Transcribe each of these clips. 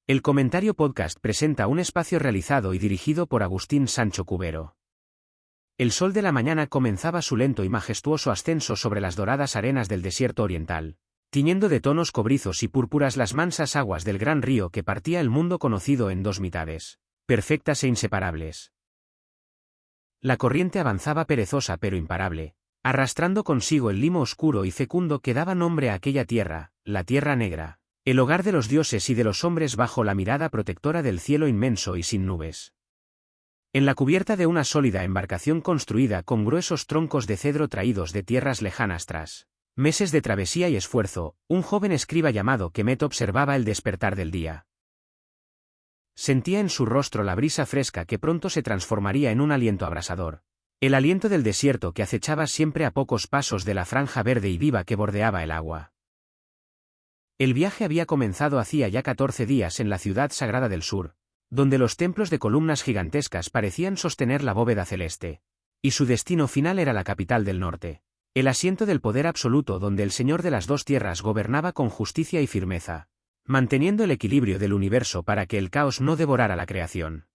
El Comentario Podcast presenta un espacio realizado y dirigido por Agustín Sancho Cubero. El sol de la mañana comenzaba su lento y majestuoso ascenso sobre las doradas arenas del desierto oriental, tiñendo de tonos cobrizos y púrpuras las mansas aguas del gran río que partía el mundo conocido en dos mitades, perfectas e inseparables. La corriente avanzaba perezosa pero imparable, arrastrando consigo el limo oscuro y fecundo que daba nombre a aquella tierra, la Tierra Negra, el hogar de los dioses y de los hombres bajo la mirada protectora del cielo inmenso y sin nubes. En la cubierta de una sólida embarcación construida con gruesos troncos de cedro traídos de tierras lejanas tras meses de travesía y esfuerzo, un joven escriba llamado Kemet observaba el despertar del día. Sentía en su rostro la brisa fresca que pronto se transformaría en un aliento abrasador, el aliento del desierto que acechaba siempre a pocos pasos de la franja verde y viva que bordeaba el agua. El viaje había comenzado hacía ya 14 días en la ciudad sagrada del sur, donde los templos de columnas gigantescas parecían sostener la bóveda celeste, y su destino final era la capital del norte, el asiento del poder absoluto donde el Señor de las dos tierras gobernaba con justicia y firmeza, manteniendo el equilibrio del universo para que el caos no devorara la creación.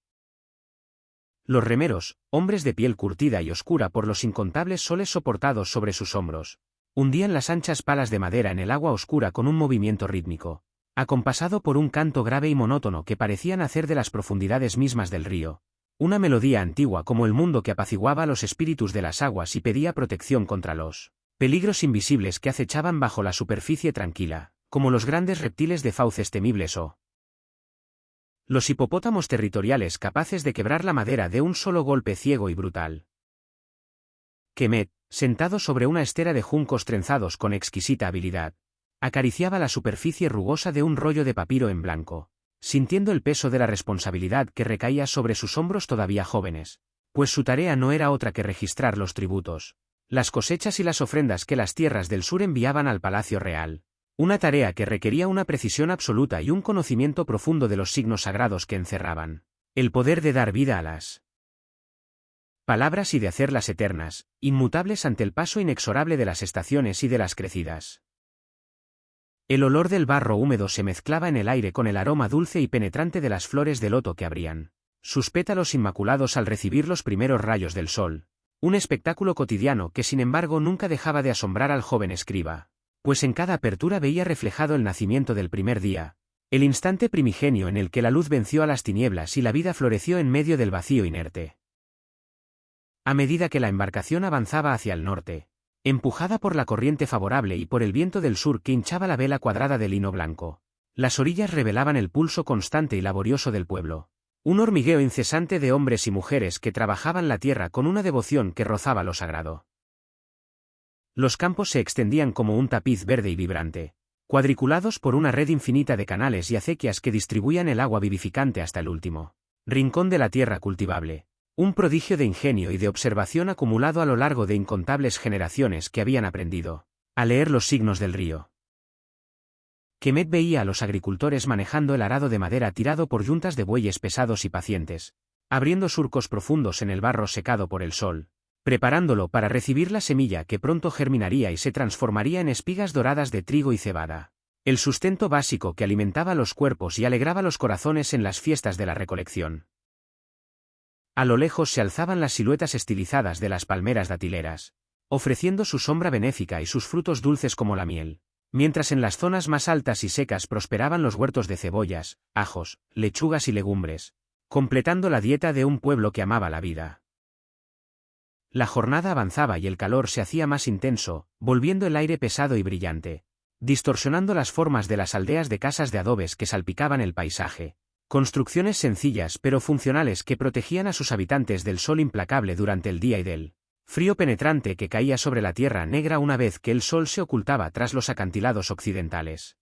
Los remeros, hombres de piel curtida y oscura por los incontables soles soportados sobre sus hombros, hundían las anchas palas de madera en el agua oscura con un movimiento rítmico, acompasado por un canto grave y monótono que parecía nacer de las profundidades mismas del río, una melodía antigua como el mundo que apaciguaba a los espíritus de las aguas y pedía protección contra los peligros invisibles que acechaban bajo la superficie tranquila, como los grandes reptiles de fauces temibles o los hipopótamos territoriales capaces de quebrar la madera de un solo golpe ciego y brutal. Kemet, sentado sobre una estera de juncos trenzados con exquisita habilidad, acariciaba la superficie rugosa de un rollo de papiro en blanco, sintiendo el peso de la responsabilidad que recaía sobre sus hombros todavía jóvenes, pues su tarea no era otra que registrar los tributos, las cosechas y las ofrendas que las tierras del sur enviaban al Palacio Real, una tarea que requería una precisión absoluta y un conocimiento profundo de los signos sagrados que encerraban el poder de dar vida a las palabras y de hacerlas eternas, inmutables ante el paso inexorable de las estaciones y de las crecidas. El olor del barro húmedo se mezclaba en el aire con el aroma dulce y penetrante de las flores de loto que abrían sus pétalos inmaculados al recibir los primeros rayos del sol, un espectáculo cotidiano que sin embargo nunca dejaba de asombrar al joven escriba, pues en cada apertura veía reflejado el nacimiento del primer día, el instante primigenio en el que la luz venció a las tinieblas y la vida floreció en medio del vacío inerte. A medida que la embarcación avanzaba hacia el norte, empujada por la corriente favorable y por el viento del sur que hinchaba la vela cuadrada de lino blanco, las orillas revelaban el pulso constante y laborioso del pueblo, un hormigueo incesante de hombres y mujeres que trabajaban la tierra con una devoción que rozaba lo sagrado. Los campos se extendían como un tapiz verde y vibrante, cuadriculados por una red infinita de canales y acequias que distribuían el agua vivificante hasta el último rincón de la tierra cultivable. Un prodigio de ingenio y de observación acumulado a lo largo de incontables generaciones que habían aprendido a leer los signos del río. Kemet veía a los agricultores manejando el arado de madera tirado por yuntas de bueyes pesados y pacientes, abriendo surcos profundos en el barro secado por el sol, preparándolo para recibir la semilla que pronto germinaría y se transformaría en espigas doradas de trigo y cebada, el sustento básico que alimentaba los cuerpos y alegraba los corazones en las fiestas de la recolección. A lo lejos se alzaban las siluetas estilizadas de las palmeras datileras, ofreciendo su sombra benéfica y sus frutos dulces como la miel, mientras en las zonas más altas y secas prosperaban los huertos de cebollas, ajos, lechugas y legumbres, completando la dieta de un pueblo que amaba la vida. La jornada avanzaba y el calor se hacía más intenso, volviendo el aire pesado y brillante, distorsionando las formas de las aldeas de casas de adobes que salpicaban el paisaje. Construcciones sencillas pero funcionales que protegían a sus habitantes del sol implacable durante el día y del frío penetrante que caía sobre la tierra negra una vez que el sol se ocultaba tras los acantilados occidentales.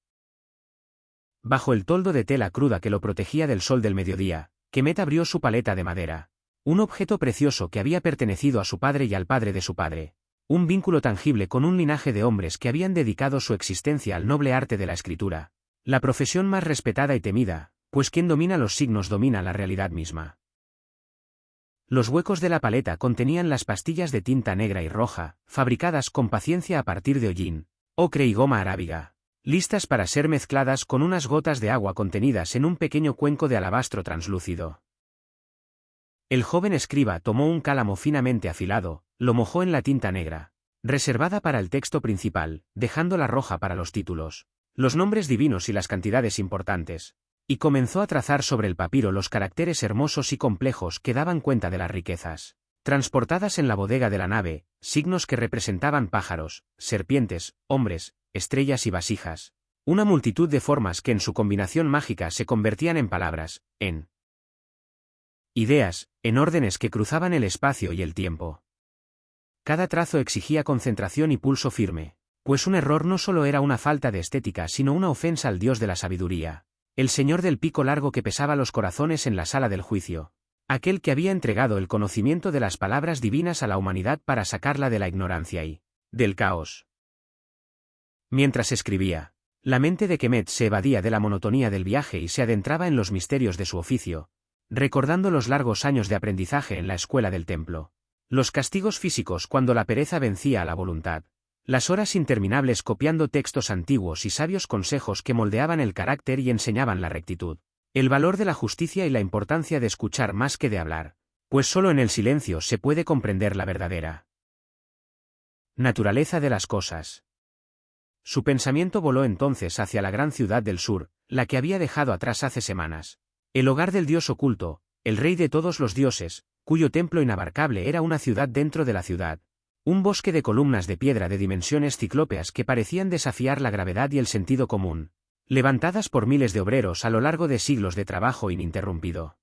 Bajo el toldo de tela cruda que lo protegía del sol del mediodía, Kemet abrió su paleta de madera, un objeto precioso que había pertenecido a su padre y al padre de su padre, un vínculo tangible con un linaje de hombres que habían dedicado su existencia al noble arte de la escritura, la profesión más respetada y temida, pues quien domina los signos domina la realidad misma. Los huecos de la paleta contenían las pastillas de tinta negra y roja, fabricadas con paciencia a partir de hollín, ocre y goma arábiga, listas para ser mezcladas con unas gotas de agua contenidas en un pequeño cuenco de alabastro translúcido. El joven escriba tomó un cálamo finamente afilado, lo mojó en la tinta negra, reservada para el texto principal, dejando la roja para los títulos, los nombres divinos y las cantidades importantes, y comenzó a trazar sobre el papiro los caracteres hermosos y complejos que daban cuenta de las riquezas transportadas en la bodega de la nave, signos que representaban pájaros, serpientes, hombres, estrellas y vasijas, una multitud de formas que en su combinación mágica se convertían en palabras, en ideas, en órdenes que cruzaban el espacio y el tiempo. Cada trazo exigía concentración y pulso firme, pues un error no solo era una falta de estética sino una ofensa al dios de la sabiduría, el señor del pico largo que pesaba los corazones en la sala del juicio, aquel que había entregado el conocimiento de las palabras divinas a la humanidad para sacarla de la ignorancia y del caos. Mientras escribía, la mente de Kemet se evadía de la monotonía del viaje y se adentraba en los misterios de su oficio, recordando los largos años de aprendizaje en la escuela del templo, los castigos físicos cuando la pereza vencía a la voluntad, las horas interminables copiando textos antiguos y sabios consejos que moldeaban el carácter y enseñaban la rectitud, el valor de la justicia y la importancia de escuchar más que de hablar, pues solo en el silencio se puede comprender la verdadera naturaleza de las cosas. Su pensamiento voló entonces hacia la gran ciudad del sur, la que había dejado atrás hace semanas, el hogar del dios oculto, el rey de todos los dioses, cuyo templo inabarcable era una ciudad dentro de la ciudad, un bosque de columnas de piedra de dimensiones ciclópeas que parecían desafiar la gravedad y el sentido común, levantadas por miles de obreros a lo largo de siglos de trabajo ininterrumpido.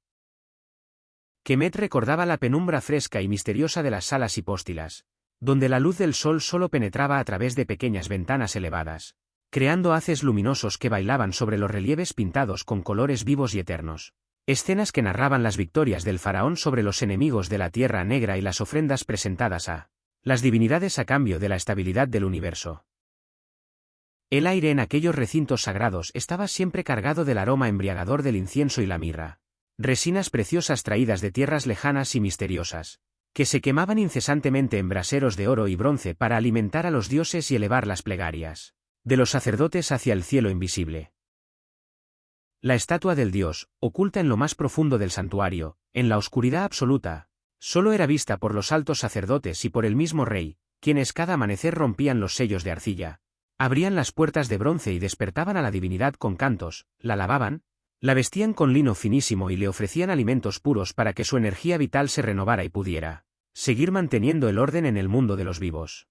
Kemet recordaba la penumbra fresca y misteriosa de las salas hipóstilas, donde la luz del sol solo penetraba a través de pequeñas ventanas elevadas, creando haces luminosos que bailaban sobre los relieves pintados con colores vivos y eternos, escenas que narraban las victorias del faraón sobre los enemigos de la Tierra Negra y las ofrendas presentadas a las divinidades a cambio de la estabilidad del universo. El aire en aquellos recintos sagrados estaba siempre cargado del aroma embriagador del incienso y la mirra, resinas preciosas traídas de tierras lejanas y misteriosas, que se quemaban incesantemente en braseros de oro y bronce para alimentar a los dioses y elevar las plegarias de los sacerdotes hacia el cielo invisible. La estatua del dios, oculta en lo más profundo del santuario, en la oscuridad absoluta, solo era vista por los altos sacerdotes y por el mismo rey, quienes cada amanecer rompían los sellos de arcilla, abrían las puertas de bronce y despertaban a la divinidad con cantos, la lavaban, la vestían con lino finísimo y le ofrecían alimentos puros para que su energía vital se renovara y pudiera seguir manteniendo el orden en el mundo de los vivos.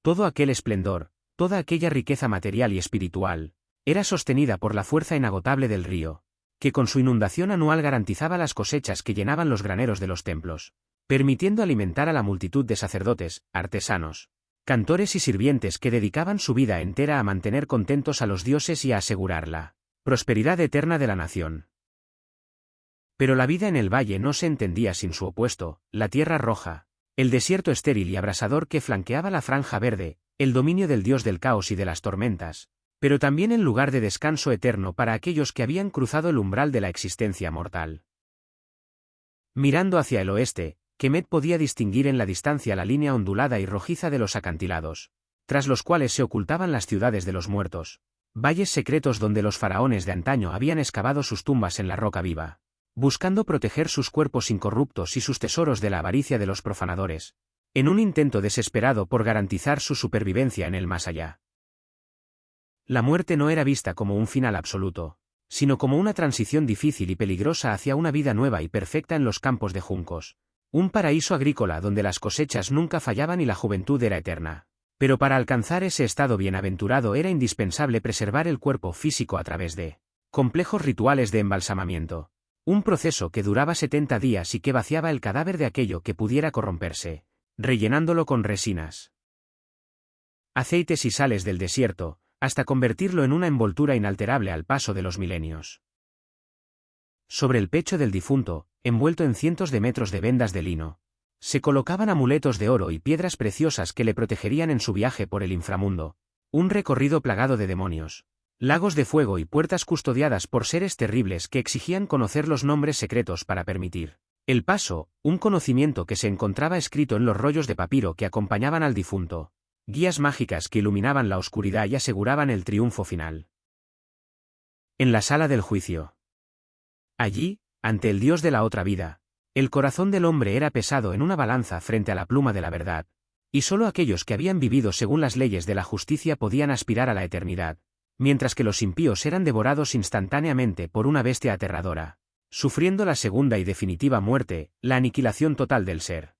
Todo aquel esplendor, toda aquella riqueza material y espiritual, era sostenida por la fuerza inagotable del río, que con su inundación anual garantizaba las cosechas que llenaban los graneros de los templos, permitiendo alimentar a la multitud de sacerdotes, artesanos, cantores y sirvientes que dedicaban su vida entera a mantener contentos a los dioses y a asegurar la prosperidad eterna de la nación. Pero la vida en el valle no se entendía sin su opuesto, la tierra roja, el desierto estéril y abrasador que flanqueaba la franja verde, el dominio del dios del caos y de las tormentas, pero también el lugar de descanso eterno para aquellos que habían cruzado el umbral de la existencia mortal. Mirando hacia el oeste, Kemet podía distinguir en la distancia la línea ondulada y rojiza de los acantilados, tras los cuales se ocultaban las ciudades de los muertos, valles secretos donde los faraones de antaño habían excavado sus tumbas en la roca viva, buscando proteger sus cuerpos incorruptos y sus tesoros de la avaricia de los profanadores, en un intento desesperado por garantizar su supervivencia en el más allá. La muerte no era vista como un final absoluto, sino como una transición difícil y peligrosa hacia una vida nueva y perfecta en los campos de juncos, un paraíso agrícola donde las cosechas nunca fallaban y la juventud era eterna. Pero para alcanzar ese estado bienaventurado era indispensable preservar el cuerpo físico a través de complejos rituales de embalsamamiento, un proceso que duraba 70 días y que vaciaba el cadáver de aquello que pudiera corromperse, rellenándolo con resinas, aceites y sales del desierto, hasta convertirlo en una envoltura inalterable al paso de los milenios. Sobre el pecho del difunto, envuelto en cientos de metros de vendas de lino, se colocaban amuletos de oro y piedras preciosas que le protegerían en su viaje por el inframundo, un recorrido plagado de demonios, lagos de fuego y puertas custodiadas por seres terribles que exigían conocer los nombres secretos para permitir el paso, un conocimiento que se encontraba escrito en los rollos de papiro que acompañaban al difunto, guías mágicas que iluminaban la oscuridad y aseguraban el triunfo final. En la sala del juicio. Allí, ante el Dios de la otra vida, el corazón del hombre era pesado en una balanza frente a la pluma de la verdad, y solo aquellos que habían vivido según las leyes de la justicia podían aspirar a la eternidad, mientras que los impíos eran devorados instantáneamente por una bestia aterradora, sufriendo la segunda y definitiva muerte, la aniquilación total del ser.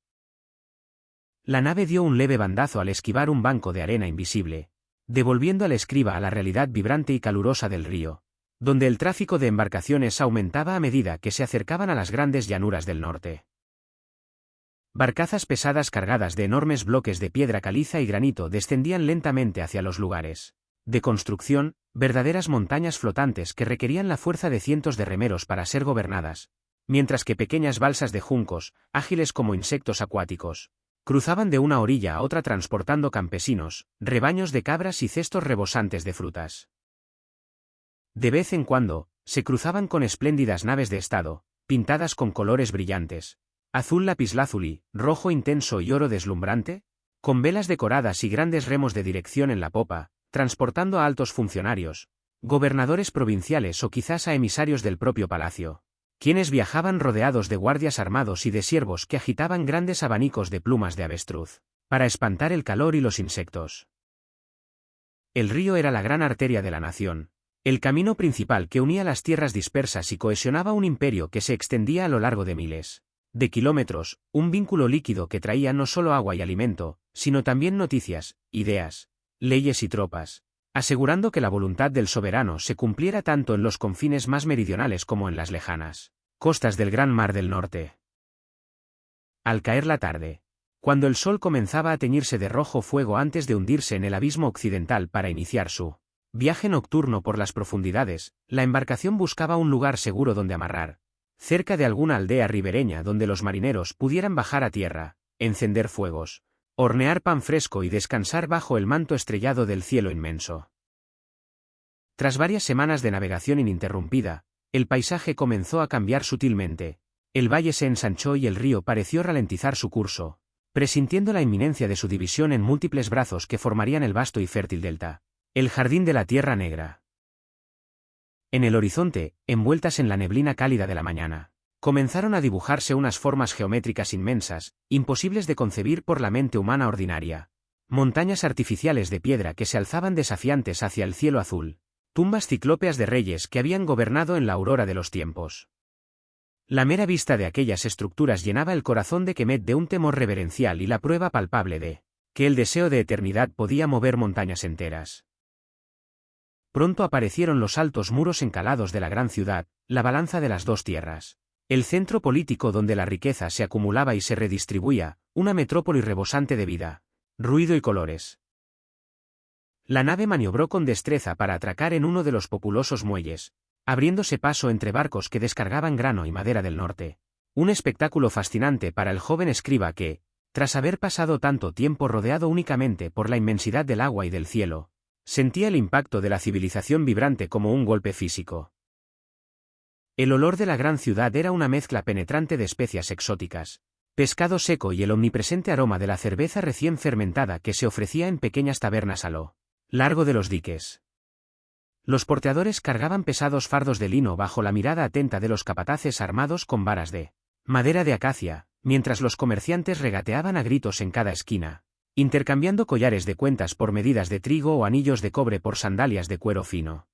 La nave dio un leve bandazo al esquivar un banco de arena invisible, devolviendo al escriba a la realidad vibrante y calurosa del río, donde el tráfico de embarcaciones aumentaba a medida que se acercaban a las grandes llanuras del norte. Barcazas pesadas cargadas de enormes bloques de piedra caliza y granito descendían lentamente hacia los lugares de construcción, verdaderas montañas flotantes que requerían la fuerza de cientos de remeros para ser gobernadas, mientras que pequeñas balsas de juncos, ágiles como insectos acuáticos, cruzaban de una orilla a otra transportando campesinos, rebaños de cabras y cestos rebosantes de frutas. De vez en cuando, se cruzaban con espléndidas naves de estado, pintadas con colores brillantes, azul lapislázuli, rojo intenso y oro deslumbrante, con velas decoradas y grandes remos de dirección en la popa, transportando a altos funcionarios, gobernadores provinciales o quizás a emisarios del propio palacio, quienes viajaban rodeados de guardias armados y de siervos que agitaban grandes abanicos de plumas de avestruz, para espantar el calor y los insectos. El río era la gran arteria de la nación, el camino principal que unía las tierras dispersas y cohesionaba un imperio que se extendía a lo largo de miles de kilómetros, un vínculo líquido que traía no solo agua y alimento, sino también noticias, ideas, leyes y tropas, asegurando que la voluntad del soberano se cumpliera tanto en los confines más meridionales como en las lejanas costas del Gran Mar del Norte. Al caer la tarde, cuando el sol comenzaba a teñirse de rojo fuego antes de hundirse en el abismo occidental para iniciar su viaje nocturno por las profundidades, la embarcación buscaba un lugar seguro donde amarrar, cerca de alguna aldea ribereña donde los marineros pudieran bajar a tierra, encender fuegos, hornear pan fresco y descansar bajo el manto estrellado del cielo inmenso. Tras varias semanas de navegación ininterrumpida, el paisaje comenzó a cambiar sutilmente, el valle se ensanchó y el río pareció ralentizar su curso, presintiendo la inminencia de su división en múltiples brazos que formarían el vasto y fértil delta, el jardín de la Tierra Negra. En el horizonte, envueltas en la neblina cálida de la mañana, comenzaron a dibujarse unas formas geométricas inmensas, imposibles de concebir por la mente humana ordinaria. Montañas artificiales de piedra que se alzaban desafiantes hacia el cielo azul, tumbas ciclópeas de reyes que habían gobernado en la aurora de los tiempos. La mera vista de aquellas estructuras llenaba el corazón de Kemet de un temor reverencial y la prueba palpable de que el deseo de eternidad podía mover montañas enteras. Pronto aparecieron los altos muros encalados de la gran ciudad, la balanza de las dos tierras, el centro político donde la riqueza se acumulaba y se redistribuía, una metrópoli rebosante de vida, ruido y colores. La nave maniobró con destreza para atracar en uno de los populosos muelles, abriéndose paso entre barcos que descargaban grano y madera del norte, un espectáculo fascinante para el joven escriba que, tras haber pasado tanto tiempo rodeado únicamente por la inmensidad del agua y del cielo, sentía el impacto de la civilización vibrante como un golpe físico. El olor de la gran ciudad era una mezcla penetrante de especias exóticas, pescado seco y el omnipresente aroma de la cerveza recién fermentada que se ofrecía en pequeñas tabernas a lo largo de los diques. Los porteadores cargaban pesados fardos de lino bajo la mirada atenta de los capataces armados con varas de madera de acacia, mientras los comerciantes regateaban a gritos en cada esquina, intercambiando collares de cuentas por medidas de trigo o anillos de cobre por sandalias de cuero fino.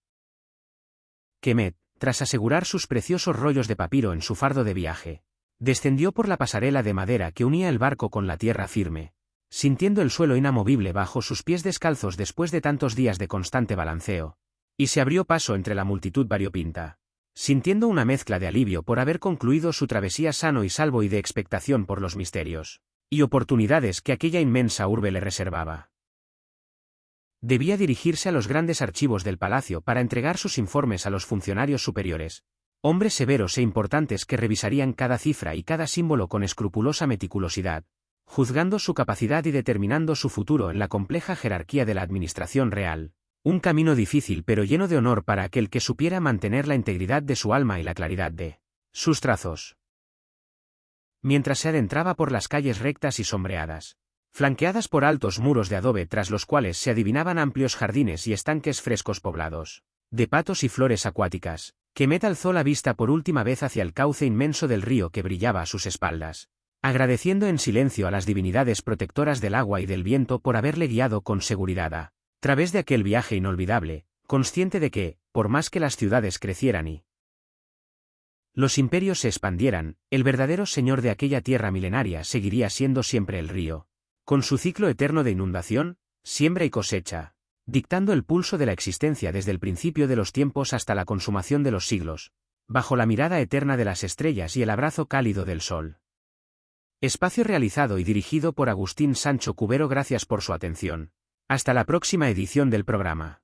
Kemet, tras asegurar sus preciosos rollos de papiro en su fardo de viaje, descendió por la pasarela de madera que unía el barco con la tierra firme, sintiendo el suelo inamovible bajo sus pies descalzos después de tantos días de constante balanceo, y se abrió paso entre la multitud variopinta, sintiendo una mezcla de alivio por haber concluido su travesía sano y salvo y de expectación por los misterios y oportunidades que aquella inmensa urbe le reservaba. Debía dirigirse a los grandes archivos del palacio para entregar sus informes a los funcionarios superiores, hombres severos e importantes que revisarían cada cifra y cada símbolo con escrupulosa meticulosidad, juzgando su capacidad y determinando su futuro en la compleja jerarquía de la administración real, un camino difícil pero lleno de honor para aquel que supiera mantener la integridad de su alma y la claridad de sus trazos. Mientras se adentraba por las calles rectas y sombreadas, flanqueadas por altos muros de adobe tras los cuales se adivinaban amplios jardines y estanques frescos poblados de patos y flores acuáticas. Kemet alzó la vista por última vez hacia el cauce inmenso del río que brillaba a sus espaldas, agradeciendo en silencio a las divinidades protectoras del agua y del viento por haberle guiado con seguridad a través de aquel viaje inolvidable, consciente de que, por más que las ciudades crecieran y los imperios se expandieran, el verdadero señor de aquella tierra milenaria seguiría siendo siempre el río, con su ciclo eterno de inundación, siembra y cosecha, dictando el pulso de la existencia desde el principio de los tiempos hasta la consumación de los siglos, bajo la mirada eterna de las estrellas y el abrazo cálido del sol. Espacio realizado y dirigido por Agustín Sancho Cubero. Gracias por su atención. Hasta la próxima edición del programa.